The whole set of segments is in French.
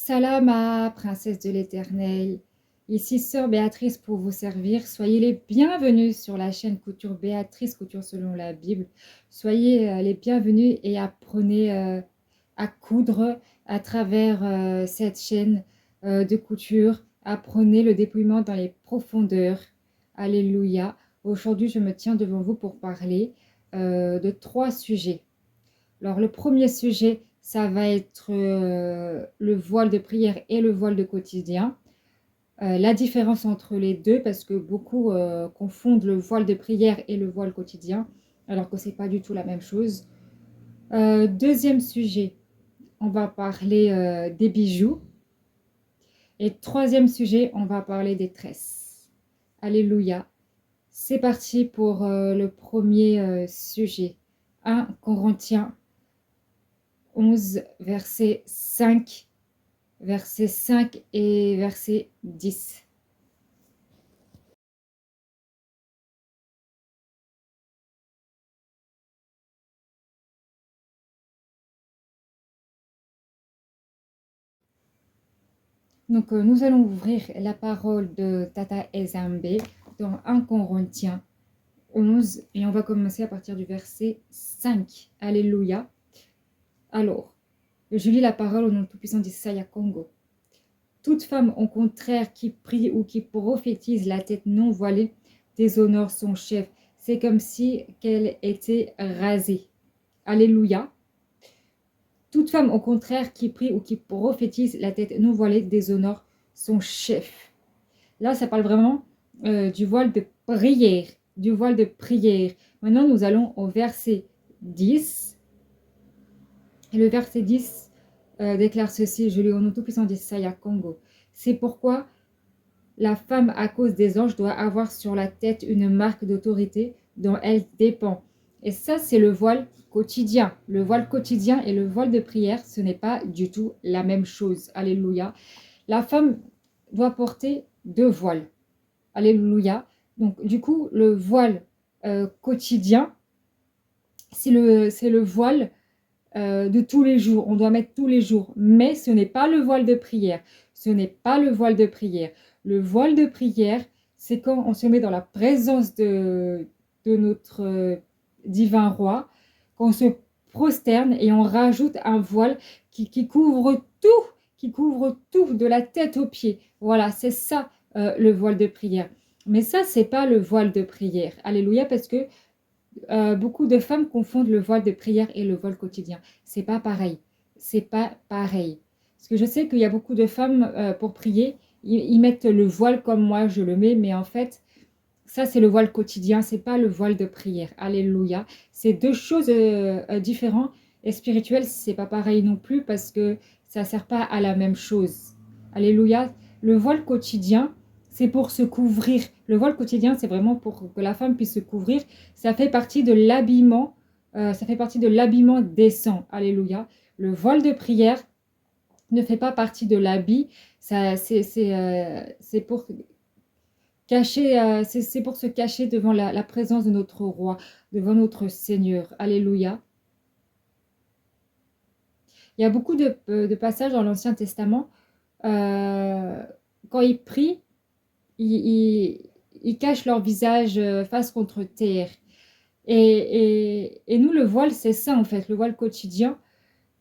Salama, princesse de l'Éternel. Ici Sœur Béatrice pour vous servir. Soyez les bienvenus sur la chaîne Couture Béatrice, Couture selon la Bible. Soyez les bienvenus et apprenez à coudre à travers cette chaîne de couture. Apprenez le dépouillement dans les profondeurs. Alléluia. Aujourd'hui, je me tiens devant vous pour parler de 3 sujets. Alors, le premier sujet, ça va être le voile de prière et le voile de quotidien. La différence entre les deux, parce que beaucoup confondent le voile de prière et le voile quotidien, alors que ce n'est pas du tout la même chose. Deuxième sujet, on va parler des bijoux. Et troisième sujet, on va parler des tresses. Alléluia. C'est parti pour le premier sujet. 1 Corinthiens 11, verset 5 et verset 10. Donc, nous allons ouvrir la parole de Tata Ezambe dans 1 Corinthiens 11 et on va commencer à partir du verset 5. Alléluia. Alors, je lis la parole au nom tout-puissant d'Issaïa Congo. Toute femme, au contraire, qui prie ou qui prophétise la tête non voilée, déshonore son chef. C'est comme si qu'elle était rasée. Alléluia. Toute femme, au contraire, qui prie ou qui prophétise la tête non voilée, déshonore son chef. Là, ça parle vraiment du voile de prière. Du voile de prière. Maintenant, nous allons au verset 10. Et le verset 10 déclare ceci, je lis au nom tout-puissant d'Issaïa Congo. C'est pourquoi la femme, à cause des anges, doit avoir sur la tête une marque d'autorité dont elle dépend. Et ça, c'est le voile quotidien. Le voile quotidien et le voile de prière, ce n'est pas du tout la même chose. Alléluia. La femme doit porter 2 voiles. Alléluia. Donc, du coup, le voile quotidien, c'est le voile de tous les jours. On doit mettre tous les jours. Mais ce n'est pas le voile de prière. Ce n'est pas le voile de prière. Le voile de prière, c'est quand on se met dans la présence de notre divin roi, qu'on se prosterne et on rajoute un voile qui couvre tout de la tête aux pieds. Voilà, c'est ça le voile de prière. Mais ça, c'est pas le voile de prière. Alléluia, parce que beaucoup de femmes confondent le voile de prière et le voile quotidien. C'est pas pareil. C'est pas pareil. Parce que je sais qu'il y a beaucoup de femmes pour prier, ils mettent le voile comme moi je le mets, mais en fait, ça c'est le voile quotidien, c'est pas le voile de prière. Alléluia. C'est 2 choses différentes et spirituelles, c'est pas pareil non plus parce que ça sert pas à la même chose. Alléluia. Le voile quotidien, c'est pour se couvrir. Le voile quotidien, c'est vraiment pour que la femme puisse se couvrir. Ça fait partie de l'habillement. Ça fait partie de l'habillement décent. Alléluia. Le voile de prière ne fait pas partie de l'habit. C'est pour cacher, c'est pour se cacher devant la présence de notre roi, devant notre Seigneur. Alléluia. Il y a beaucoup de passages dans l'Ancien Testament. Quand ils prient, ils cachent leur visage face contre terre. Et nous, le voile, c'est ça en fait, le voile quotidien.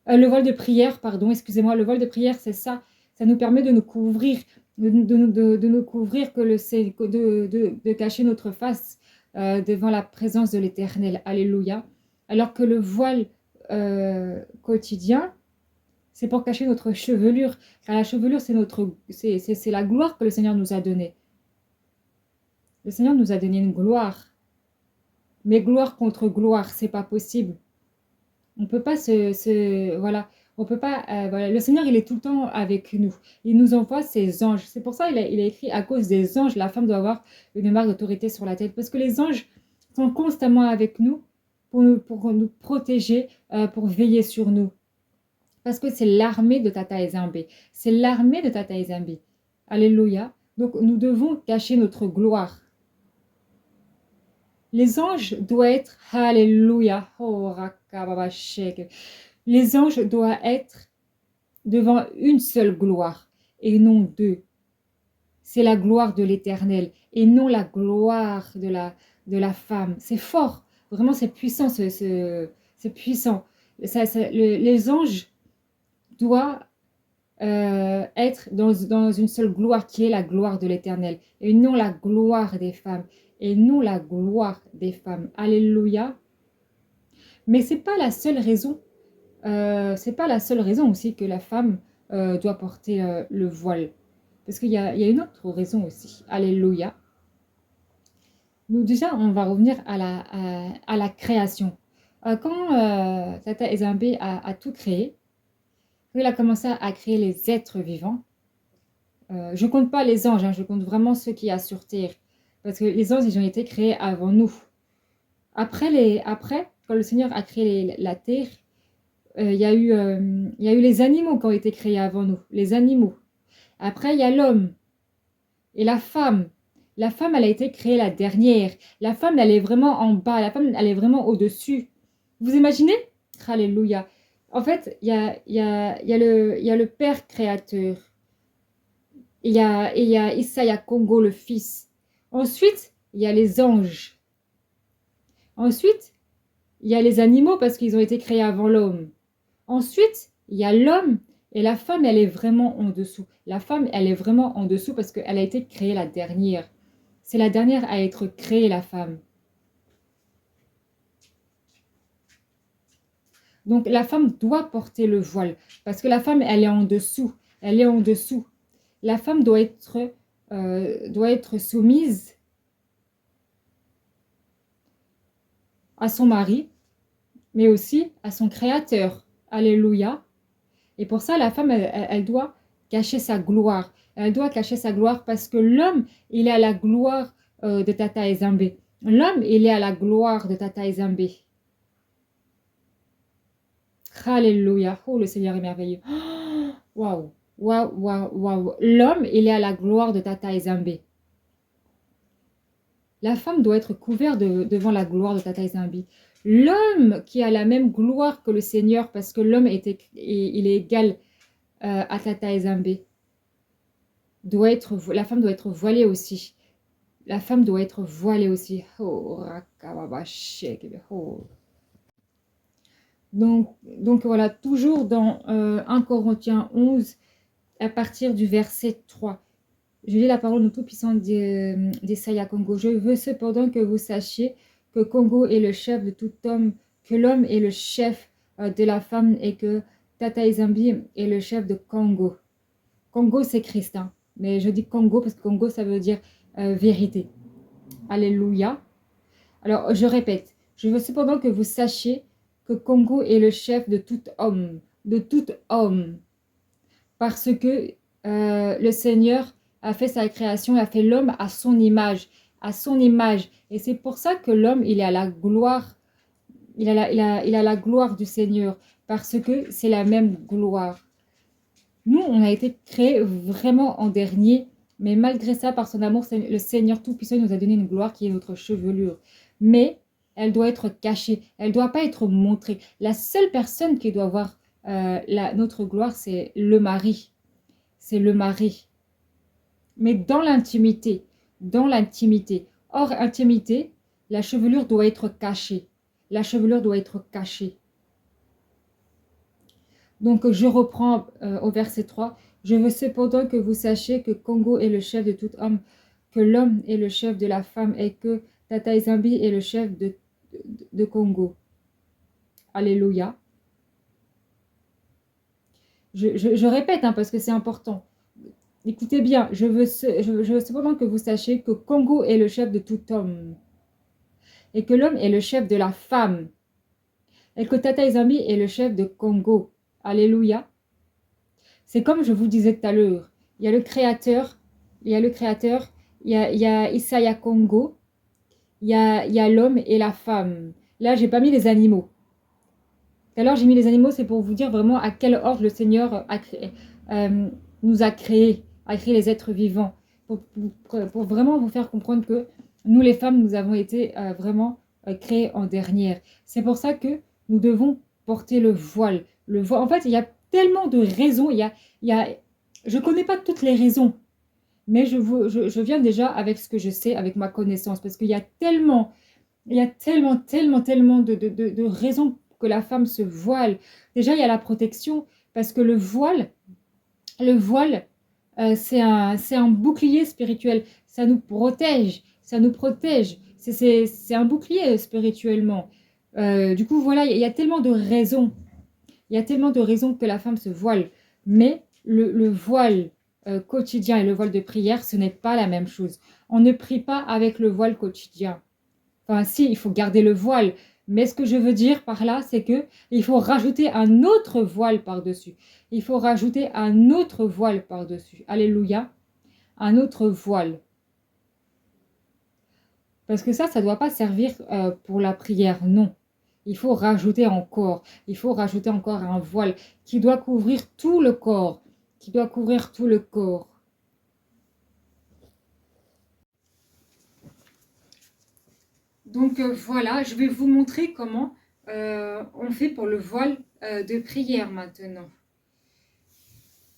Le voile de prière, pardon, excusez-moi, le voile de prière, c'est ça. Ça nous permet de nous couvrir, de nous couvrir, de cacher notre face devant la présence de l'Éternel. Alléluia. Alors que le voile quotidien, c'est pour cacher notre chevelure. Car la chevelure, c'est la gloire que le Seigneur nous a donnée. Le Seigneur nous a donné une gloire. Mais gloire contre gloire, c'est pas possible. On peut pas voilà, on peut pas, voilà. Le Seigneur, il est tout le temps avec nous. Il nous envoie ses anges. C'est pour ça il a écrit à cause des anges, la femme doit avoir une marque d'autorité sur la tête. Parce que les anges sont constamment avec nous pour nous protéger, pour veiller sur nous. Parce que c'est l'armée de Tata Ezembe. C'est l'armée de Tata Ezembe. Alléluia. Donc nous devons cacher notre gloire. Les anges doivent être, alléluia, oh, les anges doivent être devant une seule gloire et non deux. C'est la gloire de l'Éternel et non la gloire de la femme. C'est fort, vraiment c'est puissant, c'est puissant. Les anges doivent être dans une seule gloire qui est la gloire de l'Éternel et non la gloire des femmes et non la gloire des femmes. Alléluia. Mais c'est pas la seule raison. C'est pas la seule raison aussi que la femme doit porter le voile. Parce qu'il y a une autre raison aussi. Alléluia. Nous, déjà, on va revenir à la création. Quand Tata Ezambé a tout créé, quand il a commencé à créer les êtres vivants, je ne compte pas les anges, hein, je compte vraiment ceux qui y a sur terre. Parce que les anges, ils ont été créés avant nous. Après, quand le Seigneur a créé la terre, il y a eu les animaux qui ont été créés avant nous, les animaux. Après, il y a l'homme et la femme. La femme, elle a été créée la dernière. La femme, elle est vraiment en bas. La femme, elle est vraiment au-dessus. Vous imaginez? Alléluia. En fait, il y a le Père créateur. Il y a Isaiah Congo, le Fils. Ensuite, il y a les anges. Ensuite, il y a les animaux parce qu'ils ont été créés avant l'homme. Ensuite, il y a l'homme et la femme, elle est vraiment en dessous. La femme, elle est vraiment en dessous parce qu'elle a été créée la dernière. C'est la dernière à être créée, la femme. Donc, la femme doit porter le voile parce que la femme, elle est en dessous. Elle est en dessous. La femme doit être soumise à son mari, mais aussi à son créateur. Alléluia. Et pour ça, la femme, elle doit cacher sa gloire. Elle doit cacher sa gloire parce que l'homme, il est à la gloire de Tata Ezambé. L'homme, il est à la gloire de Tata Ezambé. Alléluia. Oh, le Seigneur est merveilleux. Waouh, waouh, waouh, waouh. L'homme, il est à la gloire de Tata Ezambé. La femme doit être couverte devant la gloire de Tata Ezambé. L'homme qui a la même gloire que le Seigneur parce que l'homme il est égal à Tata Ezambé. La femme doit être voilée aussi. La femme doit être voilée aussi. Oh, oh. Donc voilà, toujours dans 1 Corinthiens 11, à partir du verset 3. Je lis la parole du Tout-Puissant d'Isaiah Congo. Je veux cependant que vous sachiez que Congo est le chef de tout homme, que l'homme est le chef de la femme et que Tata Ezambé est le chef de Congo. Congo, c'est Christ, hein. Mais je dis Congo parce que Congo, ça veut dire vérité. Alléluia. Alors, je répète. Je veux cependant que vous sachiez que Congo est le chef de tout homme. De tout homme. Parce que le Seigneur a fait sa création, a fait l'homme à son image. À son image. Et c'est pour ça que l'homme, il est à la gloire. Il a la gloire du Seigneur. Parce que c'est la même gloire. Nous, on a été créés vraiment en dernier, mais malgré ça, par son amour, le Seigneur Tout-Puissant nous a donné une gloire qui est notre chevelure. Mais elle doit être cachée, elle ne doit pas être montrée. La seule personne qui doit voir notre gloire, c'est le mari. C'est le mari. Mais dans l'intimité, hors intimité, la chevelure doit être cachée. La chevelure doit être cachée. Donc, je reprends au verset 3. Je veux cependant que vous sachiez que Congo est le chef de tout homme, que l'homme est le chef de la femme et que Tata Ezambé est le chef de Congo. Alléluia. Je répète hein, parce que c'est important. Écoutez bien, je veux cependant que vous sachiez que Congo est le chef de tout homme et que l'homme est le chef de la femme et que Tata Ezambé est le chef de Congo. Alléluia. C'est comme je vous disais tout à l'heure. Il y a le créateur, il y a Isaiah Congo, il y a l'homme et la femme. Là, j'ai pas mis les animaux. Tout à l'heure, j'ai mis les animaux, c'est pour vous dire vraiment à quel ordre le Seigneur nous a créé les êtres vivants. Pour vraiment vous faire comprendre que nous, les femmes, nous avons été vraiment créées en dernière. C'est pour ça que nous devons porter le voile. En fait, il tellement de raisons. Je ne connais pas toutes les raisons, mais je viens déjà avec ce que je sais, avec ma connaissance, parce qu'il y a tellement, tellement de raisons que la femme se voile. Déjà, il y a la protection, parce que le voile, c'est un bouclier spirituel. Ça nous protège, ça nous protège. C'est un bouclier spirituellement. Du coup, voilà, il y a tellement de raisons. Il y a tellement de raisons que la femme se voile. Mais le voile quotidien et le voile de prière, ce n'est pas la même chose. On ne prie pas avec le voile quotidien. Enfin, si, il faut garder le voile. Mais ce que je veux dire par là, c'est que il faut rajouter un autre voile par-dessus. Il faut rajouter un autre voile par-dessus. Alléluia. Un autre voile. Parce que ça ne doit pas servir pour la prière, non. Il faut rajouter encore. Il faut rajouter encore un voile qui doit couvrir tout le corps. Qui doit couvrir tout le corps. Donc voilà, je vais vous montrer comment on fait pour le voile de prière maintenant.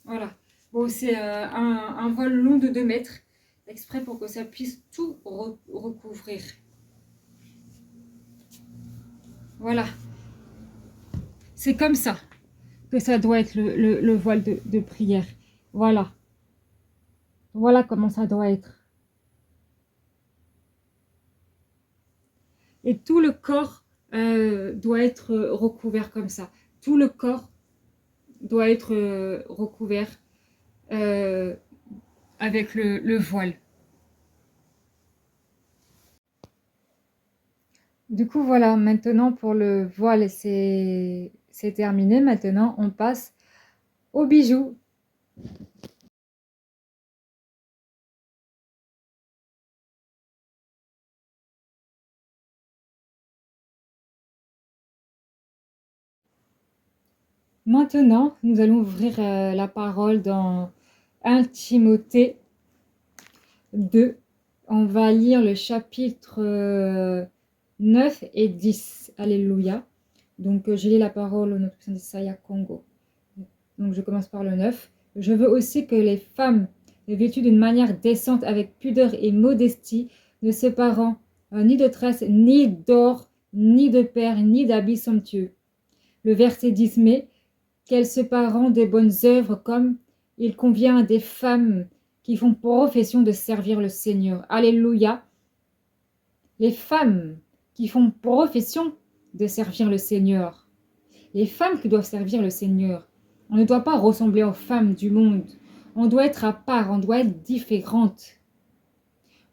Voilà. Bon, c'est un voile long de 2 mètres, exprès pour que ça puisse tout recouvrir. Voilà. C'est comme ça que ça doit être le voile de prière. Voilà. Voilà comment ça doit être. Et tout le corps doit être recouvert comme ça. Tout le corps doit être recouvert avec le voile. Du coup, voilà, maintenant pour le voile, c'est terminé. Maintenant, on passe aux bijoux. Maintenant, nous allons ouvrir la parole dans 1 Timothée 2. On va lire le chapitre 9 et 10. Alléluia. Donc, je lis la parole au nom de Saya Congo. Donc, je commence par le 9. Je veux aussi que les femmes, vêtues d'une manière décente, avec pudeur et modestie, ne se séparant ni de tresses, ni d'or, ni de perles, ni d'habits somptueux. Le verset 10, mais qu'elles se parent des bonnes œuvres comme il convient à des femmes qui font profession de servir le Seigneur. Alléluia. Les femmes qui font profession de servir le Seigneur. Les femmes qui doivent servir le Seigneur. On ne doit pas ressembler aux femmes du monde. On doit être à part, on doit être différente.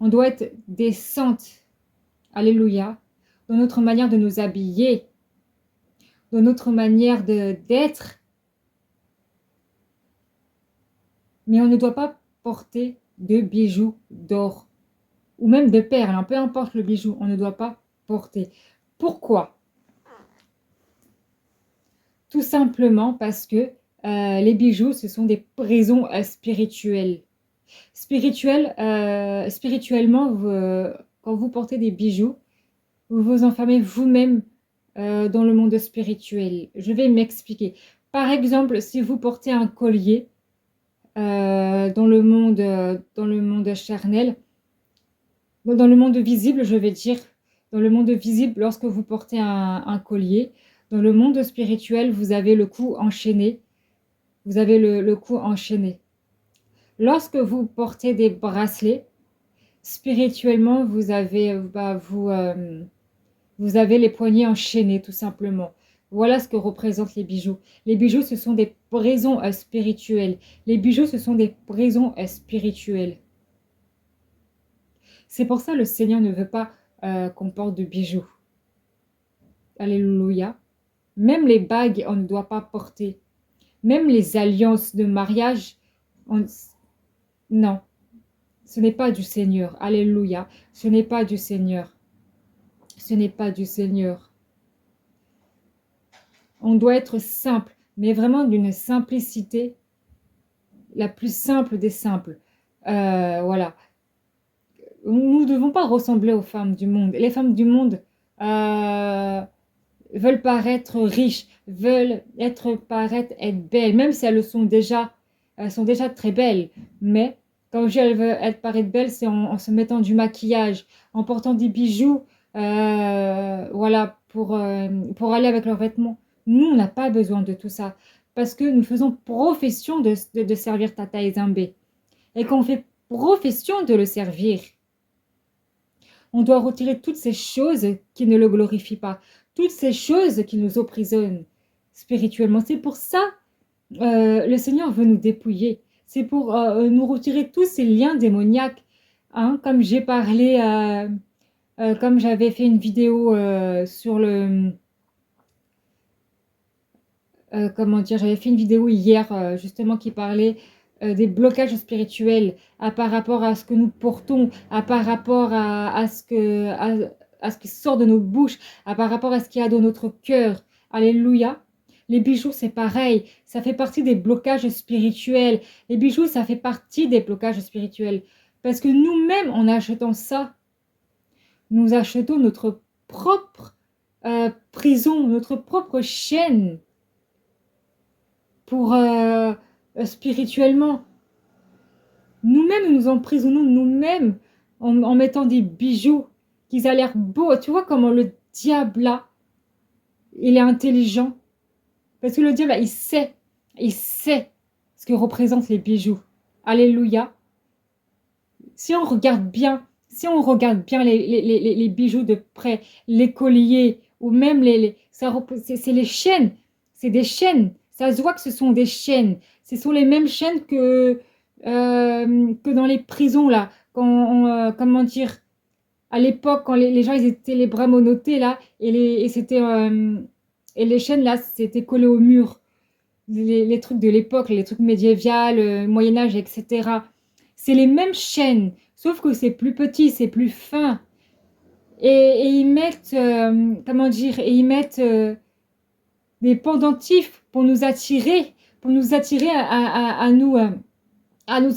On doit être décente. Alléluia. Dans notre manière de nous habiller, dans notre manière d'être. Mais on ne doit pas porter de bijoux d'or ou même de perles, hein, peu importe le bijou, on ne doit pas porter. Pourquoi? Tout simplement parce que les bijoux, ce sont des prisons spirituelles. Spirituellement, quand vous portez des bijoux, vous vous enfermez vous-même dans le monde spirituel. Je vais m'expliquer. Par exemple, si vous portez un collier dans le monde charnel, dans le monde visible, je vais dire, dans le monde visible, lorsque vous portez un collier, dans le monde spirituel, vous avez le cou enchaîné. Vous avez le cou enchaîné. Lorsque vous portez des bracelets, spirituellement, vous avez les poignets enchaînés, tout simplement. Voilà ce que représentent les bijoux. Les bijoux, ce sont des prisons spirituelles. Les bijoux, ce sont des prisons spirituelles. C'est pour ça que le Seigneur ne veut pas qu'on porte de bijoux. Alléluia. Même les bagues, on ne doit pas porter. Même les alliances de mariage, non. Ce n'est pas du Seigneur. Alléluia. Ce n'est pas du Seigneur. Ce n'est pas du Seigneur. On doit être simple, mais vraiment d'une simplicité, la plus simple des simples. Voilà. Nous ne devons pas ressembler aux femmes du monde. Les femmes du monde veulent paraître riches, veulent paraître être belles, même si elles sont déjà très belles. Mais quand je dis elles veulent paraître belles, c'est en se mettant du maquillage, en portant des bijoux, voilà, pour aller avec leurs vêtements. Nous, on n'a pas besoin de tout ça parce que nous faisons profession de servir Tata Ezembe et qu'on fait profession de le servir. On doit retirer toutes ces choses qui ne le glorifient pas, toutes ces choses qui nous emprisonnent spirituellement. C'est pour ça le Seigneur veut nous dépouiller. C'est pour nous retirer tous ces liens démoniaques. Hein, comme j'ai parlé, comme j'avais fait une vidéo sur le... comment dire, j'avais fait une vidéo hier justement qui parlait des blocages spirituels par rapport à ce que nous portons, par rapport à ce qui sort de nos bouches, par rapport à ce qu'il y a dans notre cœur. Alléluia. Les bijoux, c'est pareil. Ça fait partie des blocages spirituels. Les bijoux, ça fait partie des blocages spirituels. Parce que nous-mêmes, en achetant ça, nous achetons notre propre prison, notre propre chaîne pour spirituellement. Nous-mêmes, nous emprisonnons nous-mêmes en mettant des bijoux qui a l'air beaux. Tu vois comment le diable, là, il est intelligent. Parce que le diable, là, il sait ce que représentent les bijoux. Alléluia. Si on regarde bien les bijoux de près, les colliers, ou même c'est les chaînes, c'est des chaînes. Ça se voit que ce sont des chaînes. Ce sont les mêmes chaînes que dans les prisons, là. Comment dire, à l'époque, quand les gens ils étaient les bras monotés, là, et les chaînes, là, c'était collé au mur. Les trucs de l'époque, les trucs médiévaux, Moyen-Âge, etc. C'est les mêmes chaînes, sauf que c'est plus petit, c'est plus fin. Et ils mettent, comment dire, et ils mettent des pendentifs pour nous attirer à nous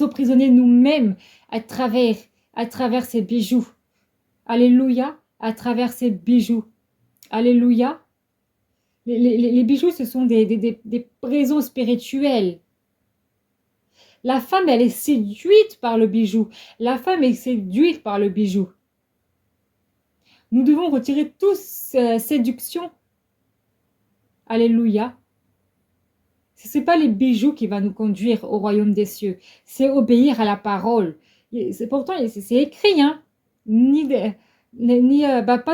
emprisonner nous-mêmes à travers ces bijoux. Alléluia, à travers ces bijoux. Alléluia. Les bijoux, ce sont des prisons spirituelles. La femme, elle est séduite par le bijou. La femme est séduite par le bijou. Nous devons retirer toute séduction. Alléluia. Ce n'est pas les bijoux qui vont nous conduire au royaume des cieux. C'est obéir à la parole. Pourtant, c'est écrit, hein. Pas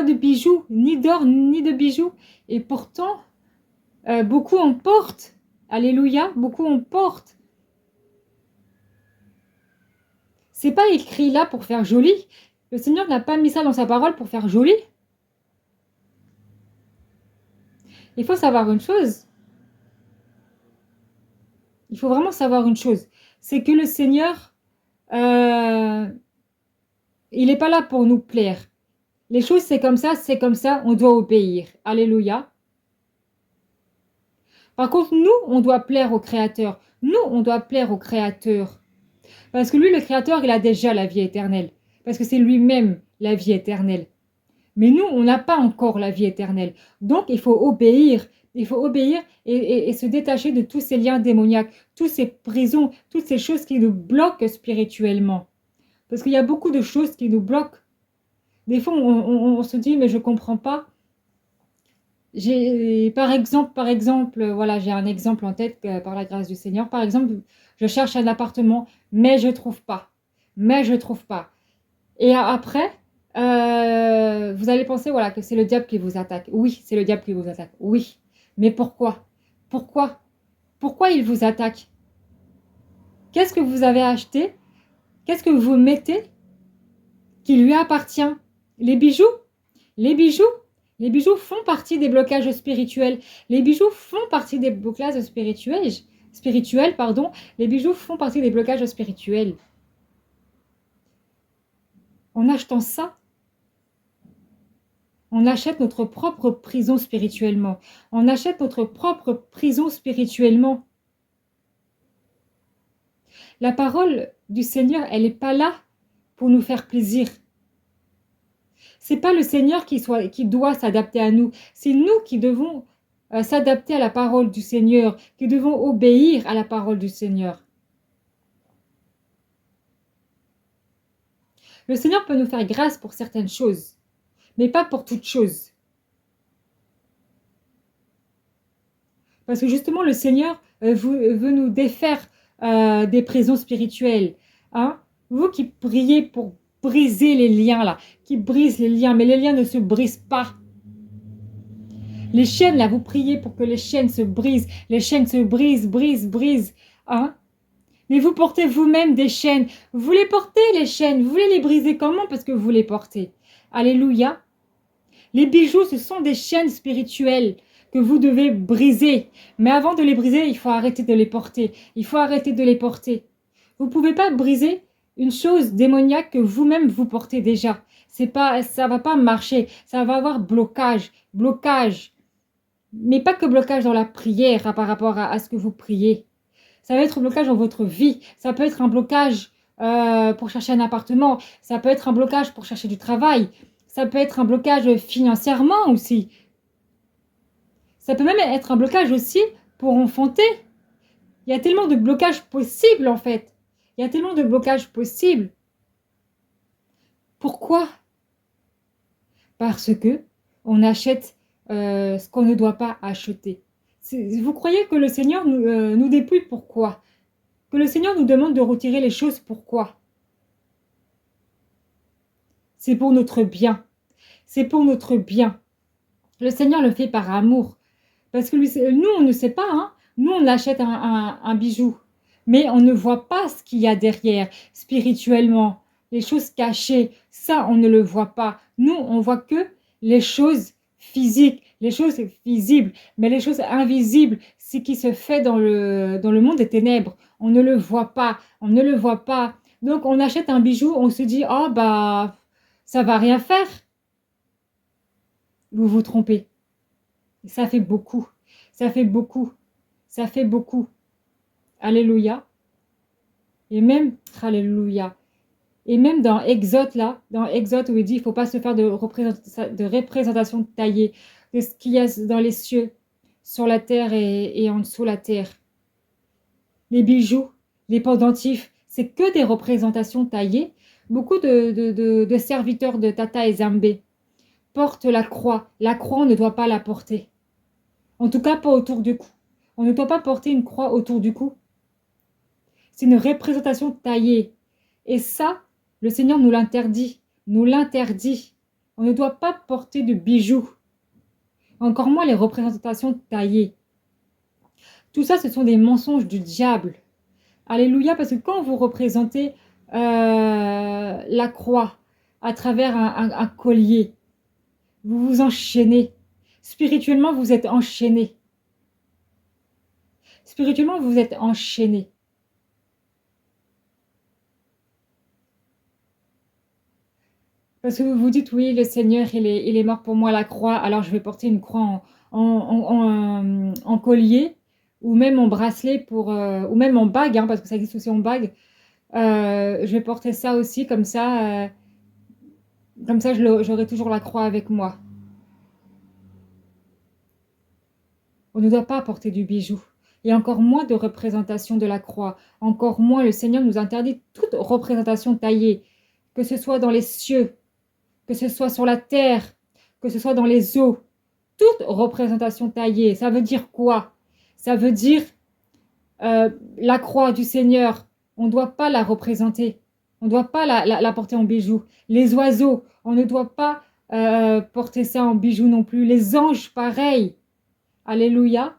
de bijoux, ni d'or, ni de bijoux. Et pourtant, beaucoup en portent. Alléluia, beaucoup en portent. C'est pas écrit là pour faire joli. Le Seigneur n'a pas mis ça dans sa parole pour faire joli. Il faut savoir une chose. Il faut vraiment savoir une chose. C'est que le Seigneur, il n'est pas là pour nous plaire. Les choses, c'est comme ça, on doit obéir. Alléluia. Par contre, nous, on doit plaire au Créateur. Nous, on doit plaire au Créateur. Parce que lui, le Créateur, il a déjà la vie éternelle. Parce que c'est lui-même la vie éternelle. Mais nous, on n'a pas encore la vie éternelle. Donc, il faut obéir. Il faut obéir et se détacher de tous ces liens démoniaques, toutes ces prisons, toutes ces choses qui nous bloquent spirituellement. Parce qu'il y a beaucoup de choses qui nous bloquent. Des fois, on se dit, mais je ne comprends pas. Par exemple, voilà, j'ai un exemple en tête par la grâce du Seigneur. Par exemple, je cherche un appartement, mais je ne trouve pas. Et après, vous allez penser voilà, que c'est le diable qui vous attaque. Oui, c'est le diable qui vous attaque. Oui. Mais pourquoi? Pourquoi il vous attaque? Qu'est-ce que vous avez acheté? Qu'est-ce que vous mettez qui lui appartient? Les bijoux? Les bijoux font partie des blocages spirituels. Les bijoux font partie des blocages spirituels. Les bijoux font partie des blocages spirituels. En achetant ça, on achète notre propre prison spirituellement. On achète notre propre prison spirituellement. La parole du Seigneur, elle n'est pas là pour nous faire plaisir. C'est pas le Seigneur qui doit s'adapter à nous. C'est nous qui devons s'adapter à la parole du Seigneur, qui devons obéir à la parole du Seigneur. Le Seigneur peut nous faire grâce pour certaines choses, mais pas pour toutes choses. Parce que justement, le Seigneur veut nous défaire des prisons spirituelles. Hein? Vous qui priez pour briser les liens, là, qui brisent les liens, mais les liens ne se brisent pas. Les chaînes, là, vous priez pour que les chaînes se brisent. Les chaînes se brisent. Hein? Mais vous portez vous-même des chaînes. Vous les portez, les chaînes. Vous voulez les briser comment? Parce que vous les portez. Alléluia. Les bijoux, ce sont des chaînes spirituelles que vous devez briser. Mais avant de les briser, il faut arrêter de les porter. Il faut arrêter de les porter. Vous ne pouvez pas briser une chose démoniaque que vous-même vous portez déjà. Ça va pas marcher. Ça va avoir blocage. Mais pas que blocage dans la prière par rapport à ce que vous priez. Ça va être un blocage dans votre vie. Ça peut être un blocage pour chercher un appartement. Ça peut être un blocage pour chercher du travail. Ça peut être un blocage financièrement aussi. Ça peut même être un blocage aussi pour enfanter. Il y a tellement de blocages possibles en fait. Il y a tellement de blocages possibles. Pourquoi? Parce que on achète ce qu'on ne doit pas acheter. Vous croyez que le Seigneur nous dépouille pourquoi? Que le Seigneur nous demande de retirer les choses pourquoi? C'est pour notre bien. C'est pour notre bien. Le Seigneur le fait par amour. Parce que nous, on ne sait pas. Hein? Nous, on achète un bijou. Mais on ne voit pas ce qu'il y a derrière, spirituellement. Les choses cachées, ça, on ne le voit pas. Nous, on voit que les choses physiques, les choses visibles. Mais les choses invisibles, ce qui se fait dans le monde des ténèbres, on ne le voit pas. On ne le voit pas. Donc, on achète un bijou, on se dit, oh, bah, ça va rien faire. Vous vous trompez. Ça fait beaucoup. Ça fait beaucoup. Ça fait beaucoup. Alléluia. Et même, alléluia. Et même dans Exode, là, dans Exode où il dit, il ne faut pas se faire de représentation taillée de ce qu'il y a dans les cieux, sur la terre et en dessous la terre. Les bijoux, les pendentifs, c'est que des représentations taillées. Beaucoup de serviteurs de Tata et Zambé portent la croix. La croix, on ne doit pas la porter. En tout cas, pas autour du cou. On ne doit pas porter une croix autour du cou. C'est une représentation taillée. Et ça, le Seigneur nous l'interdit. Nous l'interdit. On ne doit pas porter de bijoux. Encore moins les représentations taillées. Tout ça, ce sont des mensonges du diable. Alléluia, parce que quand vous représentez la croix à travers un collier, vous vous enchaînez. Spirituellement, vous êtes enchaîné. Spirituellement, vous êtes enchaîné. Parce que vous vous dites, oui, le Seigneur, il est mort pour moi à la croix, alors je vais porter une croix en collier, ou même en bracelet, ou même en bague, hein, parce que ça existe aussi en bague. Je vais porter ça aussi, comme ça j'aurai toujours la croix avec moi. On ne doit pas porter du bijou. Et encore moins de représentation de la croix. Encore moins, le Seigneur nous interdit toute représentation taillée, que ce soit dans les cieux, que ce soit sur la terre, que ce soit dans les eaux. Toute représentation taillée, ça veut dire quoi? Ça veut dire la croix du Seigneur, on ne doit pas la représenter. On ne doit pas la porter en bijoux. Les oiseaux, on ne doit pas porter ça en bijoux non plus. Les anges, pareil. Alléluia.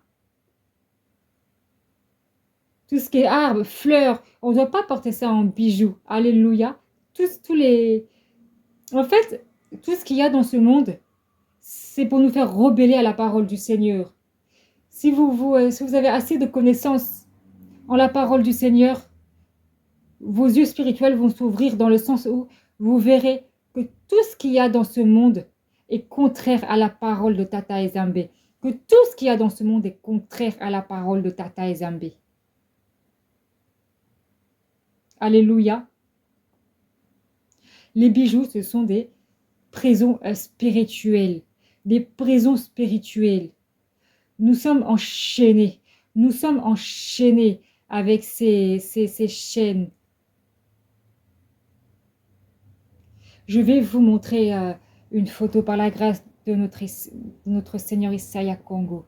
Tout ce qui est arbres, fleurs, on ne doit pas porter ça en bijoux. Alléluia. En fait, tout ce qu'il y a dans ce monde, c'est pour nous faire rebeller à la parole du Seigneur. Si vous avez assez de connaissances en la parole du Seigneur, vos yeux spirituels vont s'ouvrir dans le sens où vous verrez que tout ce qu'il y a dans ce monde est contraire à la parole de Tata et Zambé. Que tout ce qu'il y a dans ce monde est contraire à la parole de Tata et Zambé. Alléluia. Les bijoux, ce sont des prisons spirituelles. Des prisons spirituelles. Nous sommes enchaînés. Nous sommes enchaînés avec ces chaînes. Je vais vous montrer une photo par la grâce de notre Seigneur Isaya Congo.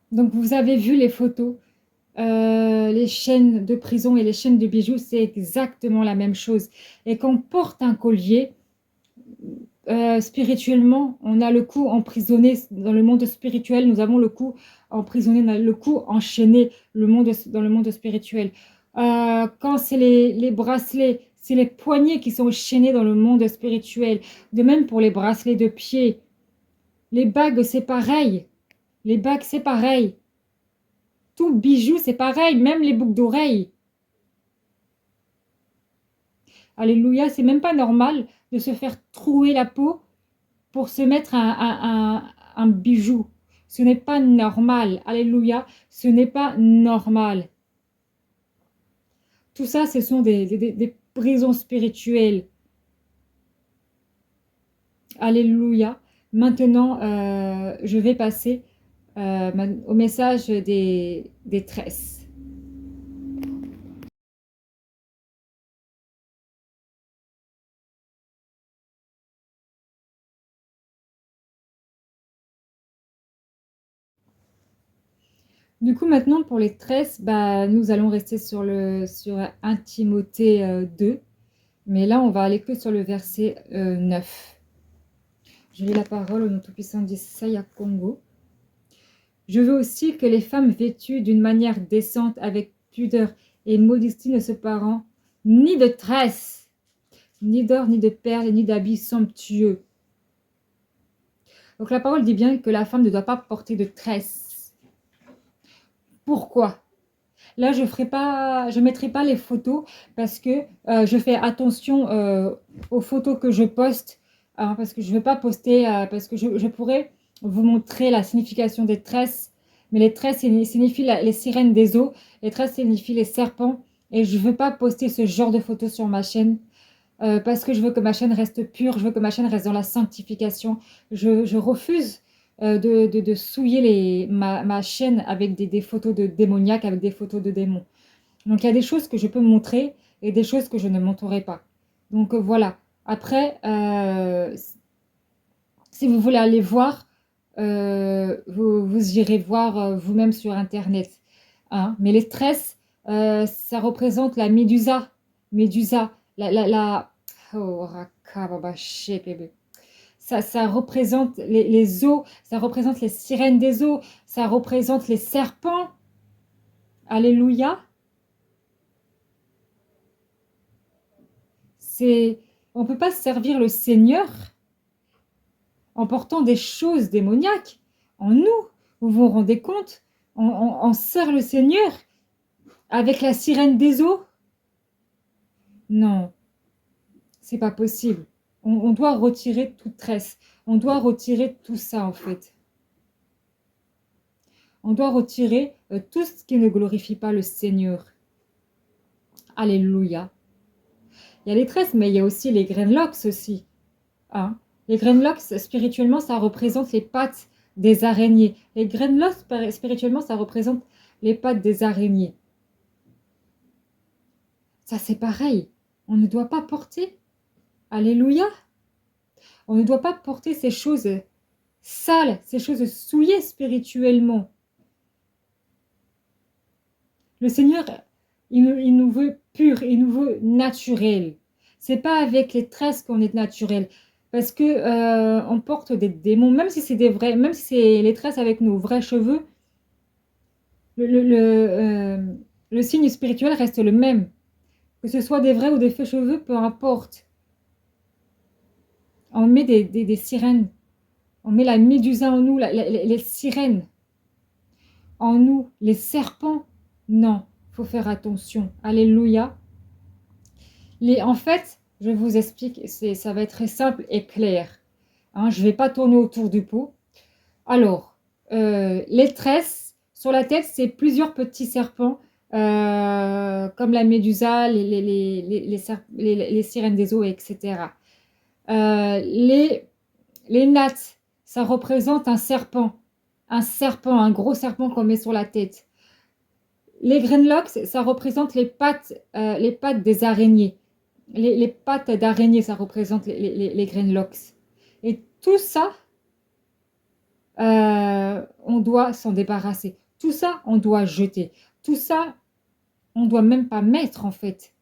Donc vous avez vu les photos, les chaînes de prison et les chaînes de bijoux, c'est exactement la même chose. Et quand on porte un collier, spirituellement, on a le cou emprisonné dans le monde spirituel, nous avons le cou emprisonné, le cou enchaîné dans le monde spirituel. Quand c'est les bracelets, c'est les poignets qui sont enchaînés dans le monde spirituel. De même pour les bracelets de pied. Les bagues, c'est pareil. Les bagues, c'est pareil. Tout bijou, c'est pareil, même les boucles d'oreilles. Alléluia, c'est même pas normal de se faire trouer la peau pour se mettre un bijou. Ce n'est pas normal. Alléluia, ce n'est pas normal. Tout ça, ce sont des prisons spirituelles. Alléluia. Maintenant, je vais passer au message des tresses. Du coup, maintenant, pour les tresses, bah, nous allons rester sur 1 Timothée 2. Mais là, on va aller que sur le verset 9. Je lis la parole au nom tout-puissant d'Isaya Congo. Je veux aussi que les femmes vêtues d'une manière décente, avec pudeur et modestie, ne se parent ni de tresses, ni d'or, ni de perles, ni d'habits somptueux. Donc la parole dit bien que la femme ne doit pas porter de tresses. Pourquoi? Là, je ne mettrai pas les photos parce que je fais attention aux photos que je poste, hein, parce que je ne veux pas poster, parce que je pourrais vous montrer la signification des tresses, mais les tresses signifient les sirènes des eaux, les tresses signifient les serpents, et je ne veux pas poster ce genre de photos sur ma chaîne. Parce que je veux que ma chaîne reste pure, je veux que ma chaîne reste dans la sanctification. Je refuse de souiller ma chaîne avec des photos de démoniaques, avec des photos de démons. Donc il y a des choses que je peux montrer et des choses que je ne montrerai pas. Donc voilà. Après, si vous voulez aller voir, vous irez voir vous-même sur Internet. Hein. Mais les tresses, ça représente la médusa. Médusa. Oh, rakababashe, bébé. Ça représente les eaux, ça représente les sirènes des eaux, ça représente les serpents. Alléluia. On ne peut pas servir le Seigneur en portant des choses démoniaques en nous. Vous vous rendez compte? On sert le Seigneur avec la sirène des eaux? Non, c'est pas possible. On doit retirer toute tresse. On doit retirer tout ça en fait. On doit retirer tout ce qui ne glorifie pas le Seigneur. Alléluia. Il y a les tresses, mais il y a aussi les greenlocks aussi. Hein. Les greenlocks, spirituellement, ça représente les pattes des araignées. Les greenlocks, spirituellement, ça représente les pattes des araignées. Ça, c'est pareil. On ne doit pas porter. Alléluia. On ne doit pas porter ces choses sales, ces choses souillées spirituellement. Le Seigneur, il nous veut pur, il nous veut naturel. C'est pas avec les tresses qu'on est naturel. Parce que on porte des démons, même si c'est des vrais, même si c'est les tresses avec nos vrais cheveux, le signe spirituel reste le même. Que ce soit des vrais ou des faux cheveux, peu importe. On met des sirènes. On met la médusa en nous, les sirènes en nous, les serpents. Non, il faut faire attention. Alléluia. En fait, Je vous explique, ça va être très simple et clair. Hein, je ne vais pas tourner autour du pot. Alors, les tresses sur la tête, c'est plusieurs petits serpents, comme la médusa, les sirènes des eaux, etc. Euh, les, les nattes, ça représente un serpent, un gros serpent qu'on met sur la tête. Les greenlocks, ça représente les pattes des araignées. Les pattes d'araignée, ça représente les greenlocks. Et tout ça, on doit s'en débarrasser. Tout ça, on doit jeter. Tout ça, on ne doit même pas mettre en fait.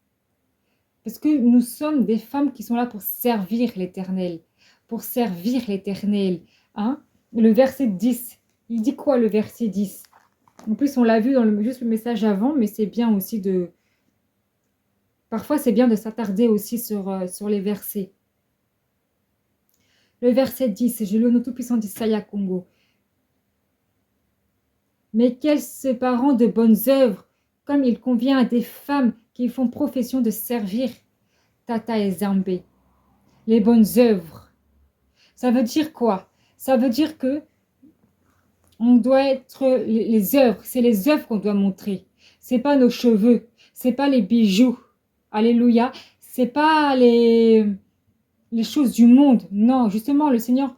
Parce que nous sommes des femmes qui sont là pour servir l'Éternel. Pour servir l'Éternel. Hein? Le verset 10, il dit quoi le verset 10? En plus, on l'a vu dans juste le message avant, mais c'est bien aussi de... Parfois, c'est bien de s'attarder aussi sur les versets. Le verset 10, je le nom tout-puissant d'Issaïa Congo. Mais qu'elles se parent de bonnes œuvres, comme il convient à des femmes qui font profession de servir Tata et Zambé. Les bonnes œuvres. Ça veut dire quoi? Ça veut dire que on doit être les œuvres, c'est les œuvres qu'on doit montrer. C'est pas nos cheveux, c'est pas les bijoux. Alléluia. C'est pas les choses du monde. Non, justement, le Seigneur,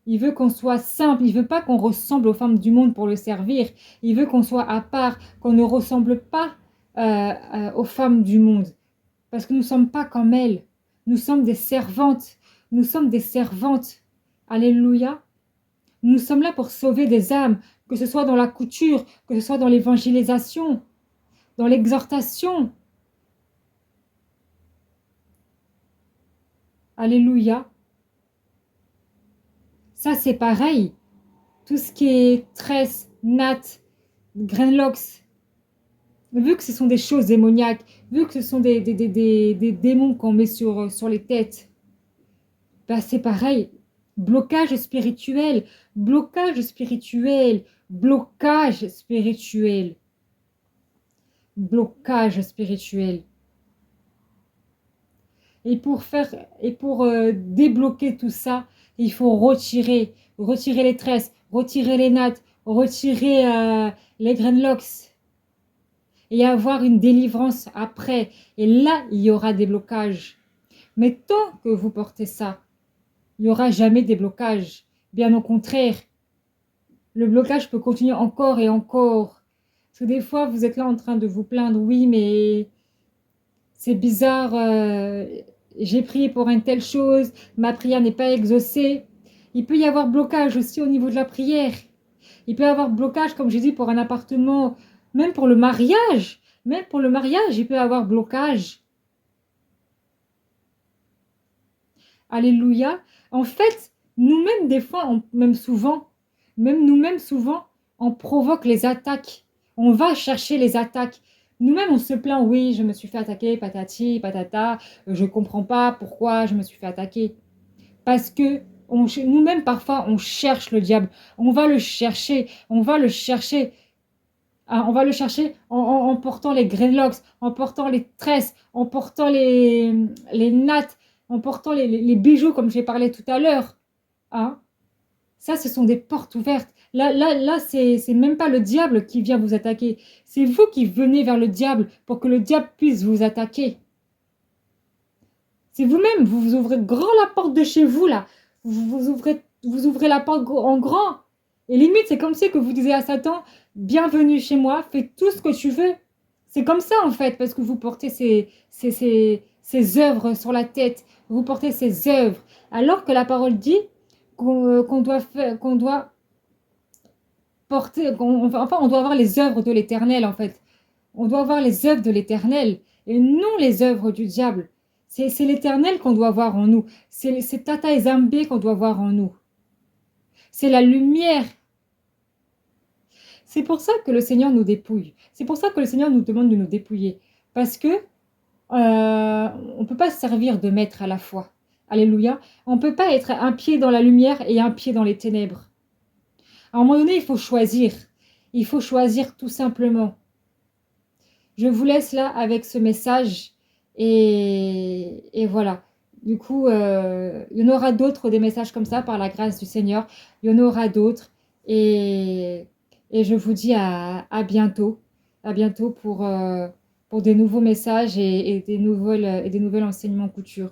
il veut qu'on soit simple. Il veut pas qu'on ressemble aux femmes du monde pour le servir. Il veut qu'on soit à part, qu'on ne ressemble pas aux femmes du monde. Parce que nous ne sommes pas comme elles. Nous sommes des servantes. Nous sommes des servantes. Alléluia. Nous sommes là pour sauver des âmes, que ce soit dans la couture, que ce soit dans l'évangélisation, dans l'exhortation. Alléluia. Ça, c'est pareil. Tout ce qui est tresse, natte, greenlocks, vu que ce sont des choses démoniaques, vu que ce sont des démons qu'on met sur les têtes, bah c'est pareil. Blocage spirituel, blocage spirituel, blocage spirituel, blocage spirituel. Et pour débloquer tout ça, il faut retirer les tresses, retirer les nattes, retirer les greenlocks et avoir une délivrance après. Et là, il y aura des blocages. Mais tant que vous portez ça, il n'y aura jamais des blocages. Bien au contraire, le blocage peut continuer encore et encore. Parce que des fois, vous êtes là en train de vous plaindre. Oui, mais c'est bizarre. J'ai prié pour une telle chose. Ma prière n'est pas exaucée. Il peut y avoir blocage aussi au niveau de la prière. Il peut y avoir blocage, comme j'ai dit, pour un appartement. Même pour le mariage. Même pour le mariage, il peut y avoir blocage. Alléluia. En fait, nous-mêmes, des fois, même souvent, même nous-mêmes, souvent, on provoque les attaques. On va chercher les attaques. Nous-mêmes, on se plaint, oui, je me suis fait attaquer, patati, patata, je ne comprends pas pourquoi je me suis fait attaquer. Parce que nous-mêmes, parfois, on cherche le diable. On va le chercher, on va le chercher. On va le chercher en portant les greenlocks, en portant les tresses, en portant les nattes, en portant les bijoux, comme j'ai parlé tout à l'heure. Hein? Ça, ce sont des portes ouvertes. Là, c'est même pas le diable qui vient vous attaquer. C'est vous qui venez vers le diable pour que le diable puisse vous attaquer. C'est vous-même, vous ouvrez grand la porte de chez vous, là. Vous ouvrez la porte en grand. Et limite, c'est comme si que vous disiez à Satan, bienvenue chez moi, fais tout ce que tu veux. C'est comme ça, en fait, parce que vous portez ces œuvres sur la tête. Vous portez ces œuvres. Alors que la parole dit qu'on doit porter, enfin, on doit avoir les œuvres de l'Éternel, en fait. On doit avoir les œuvres de l'Éternel et non les œuvres du diable. C'est l'Éternel qu'on doit voir en nous. C'est Tata et Zambé qu'on doit voir en nous. C'est la lumière. C'est pour ça que le Seigneur nous dépouille. C'est pour ça que le Seigneur nous demande de nous dépouiller. Parce que on ne peut pas servir de maître à la fois. Alléluia. On ne peut pas être un pied dans la lumière et un pied dans les ténèbres. À un moment donné, il faut choisir. Il faut choisir tout simplement. Je vous laisse là avec ce message et voilà. Du coup, il y en aura d'autres, des messages comme ça, par la grâce du Seigneur. Il y en aura d'autres. Et, et je vous dis à bientôt. À bientôt pour des nouveaux messages et des nouvelles enseignements couture.